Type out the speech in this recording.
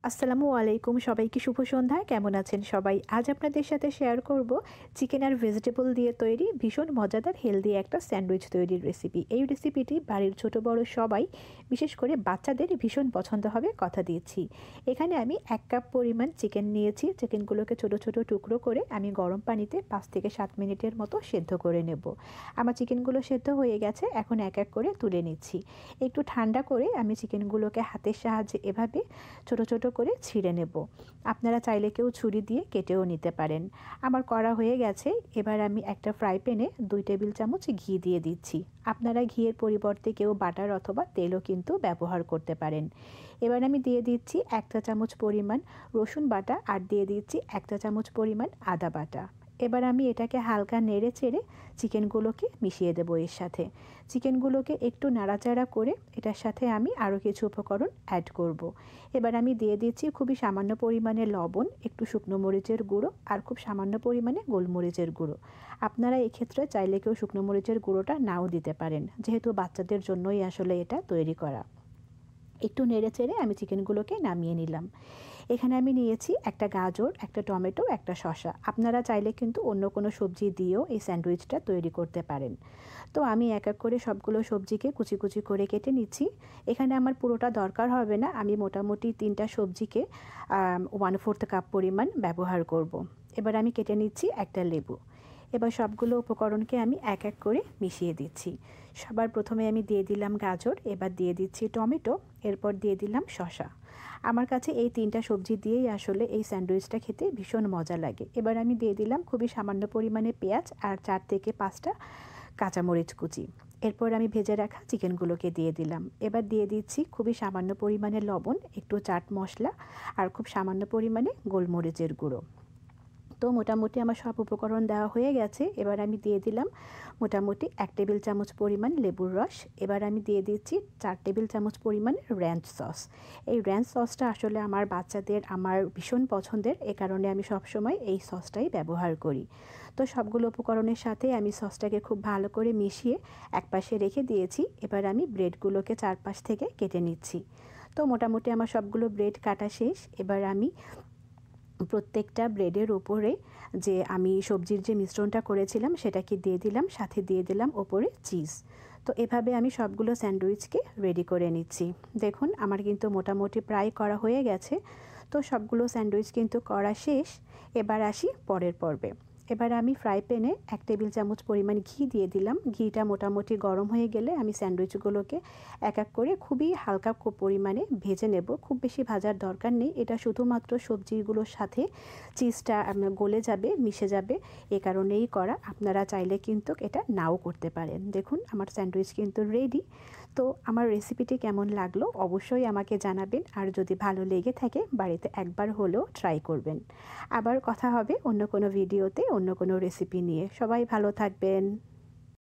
আসসালামু আলাইকুম, সবাইকে শুভ সন্ধ্যা। কেমন আছেন সবাই? আজ আপনাদের সাথে শেয়ার করব চিকেন আর ভেজিটেবল দিয়ে তৈরি ভীষণ মজাদার হেলদি একটা স্যান্ডউইচ তৈরির রেসিপি। এই রেসিপিটি বাড়ির ছোট বড় সবাই, বিশেষ করে বাচ্চাদের ভীষণ পছন্দ হবে, কথা দিয়েছি। এখানে আমি 1 কাপ পরিমাণ চিকেন নিয়েছি। চিকেনগুলোকে ছোট ছোট টুকরো করে আমি গরম পানিতে 5 থেকে 7 মিনিটের মতো সেদ্ধ করে নেব। আমার চিকেনগুলো সেদ্ধ হয়ে গেছে, এখন এক এক করে তুলে নিচ্ছি। একটু ঠান্ডা করে আমি চিকেনগুলোকে হাতের সাহায্যে এভাবে ছোট ছোট করে ছিঁড়ে নেব। আপনারা চাইলে কেউ ছুরি দিয়ে কেটেও নিতে পারেন। আমার করা হয়ে গেছে। এবার আমি একটা ফ্রাই প্যানে 2 টেবিল চামচ ঘি দিয়ে দিচ্ছি। আপনারা ঘিয়ের পরিবর্তে কেউ বাটার অথবা তেলও কিন্তু ব্যবহার করতে পারেন। এবার আমি দিয়ে দিচ্ছি 1 চা চামচ পরিমাণ রসুন বাটা আর দিয়ে দিচ্ছি 1 চা চামচ পরিমাণ আদা বাটা। এবার আমি এটাকে হালকা নেড়ে চেড়ে চিকেনগুলোকে মিশিয়ে দেবো এর সাথে। চিকেনগুলোকে একটু নাড়াচাড়া করে এটার সাথে আমি আরও কিছু উপকরণ অ্যাড করব। এবার আমি দিয়ে দিচ্ছি খুবই সামান্য পরিমাণে লবণ, একটু শুকনো মরিচের গুঁড়ো আর খুব সামান্য পরিমাণে গোলমরিচের গুঁড়ো। আপনারা এক্ষেত্রে চাইলে কেউ শুকনো মরিচের গুঁড়োটা নাও দিতে পারেন, যেহেতু বাচ্চাদের জন্যই আসলে এটা তৈরি করা। একটু নেড়ে চেড়ে আমি চিকেনগুলোকে নামিয়ে নিলাম। এখানে আমি নিয়েছি একটা গাজর, একটা টমেটো, একটা শসা। আপনারা চাইলে কিন্তু অন্য কোনো সবজি দিয়েও এই স্যান্ডউইচটা তৈরি করতে পারেন। তো আমি এক এক করে সবগুলো সবজিকে কুচি কুচি করে কেটে নিচ্ছি। এখানে আমার পুরোটা দরকার হবে না, আমি মোটামুটি 3টা সবজিকে 1/4 কাপ পরিমাণ ব্যবহার করব। এবার আমি কেটে নিচ্ছি একটা লেবু। এবার সবগুলো উপকরণকে আমি এক এক করে মিশিয়ে দিচ্ছি। সবার প্রথমে আমি দিয়ে দিলাম গাজর, এবার দিয়ে দিচ্ছি টমেটো, এরপর দিয়ে দিলাম শসা। আমার কাছে এই 3টা সবজি দিয়েই আসলে এই স্যান্ডউইচটা খেতে ভীষণ মজা লাগে। এবার আমি দিয়ে দিলাম খুবই সামান্য পরিমাণে পেঁয়াজ আর 4 থেকে 5টা কাঁচামরিচ কুচি। এরপর আমি ভেজে রাখা চিকেনগুলোকে দিয়ে দিলাম। এবার দিয়ে দিচ্ছি খুবই সামান্য পরিমাণে লবণ, একটু চাট মশলা আর খুব সামান্য পরিমাণে গোলমরিচের গুঁড়ো। তো মোটামুটি আমার সব উপকরণ দেওয়া হয়ে গেছে। এবার আমি দিয়ে দিলাম মোটামুটি 1 টেবিল চামচ পরিমাণ লেবুর রস। এবার আমি দিয়ে দিচ্ছি 4 টেবিল চামচ পরিমাণ র্যাঞ্চ সস। এই র্যাঞ্চ সসটা আসলে আমার বাচ্চাদের আমার ভীষণ পছন্দের, এ কারণে আমি সবসময় এই সসটাই ব্যবহার করি। তো সবগুলো উপকরণের সাথে আমি সসটাকে খুব ভালো করে মিশিয়ে একপাশে রেখে দিয়েছি। এবার আমি ব্রেডগুলোকে চারপাশ থেকে কেটে নিচ্ছি। তো মোটামুটি আমার সবগুলো ব্রেড কাটা শেষ। এবার আমি প্রত্যেকটা ব্রেডের ওপরে যে আমি সবজির যে মিশ্রণটা করেছিলাম সেটাকে দিয়ে দিলাম, সাথে দিয়ে দিলাম ওপরে চিজ। তো এভাবে আমি সবগুলো স্যান্ডউইচকে রেডি করে নিচ্ছি। দেখুন আমার কিন্তু মোটামুটি প্রায় করা হয়ে গেছে। তো সবগুলো স্যান্ডউইচ কিন্তু করা শেষ। এবার আসি পরের পর্বে। এবার আমি ফ্রাই প্যানে 1 টেবিল চামচ পরিমাণ ঘি দিয়ে দিলাম। ঘিটা মোটামুটি গরম হয়ে গেলে আমি স্যান্ডউইচগুলোকে এক এক করে খুবই হালকা পরিমাণে ভেজে নেব। খুব বেশি ভাজার দরকার নেই, এটা শুধুমাত্র সবজিগুলোর সাথে চিজটা গলে যাবে, মিশে যাবে, এ কারণেই করা। আপনারা চাইলে কিন্তু এটা নাও করতে পারেন। দেখুন আমার স্যান্ডউইচ কিন্তু রেডি। তো আমার রেসিপিটি কেমন লাগলো অবশ্যই আমাকে জানাবেন, আর যদি ভালো লেগে থাকে বাড়িতে একবার হলেও ট্রাই করবেন। আবার কথা হবে অন্য কোনো ভিডিওতে অন্য কোনো রেসিপি নিয়ে। সবাই ভালো থাকবেন।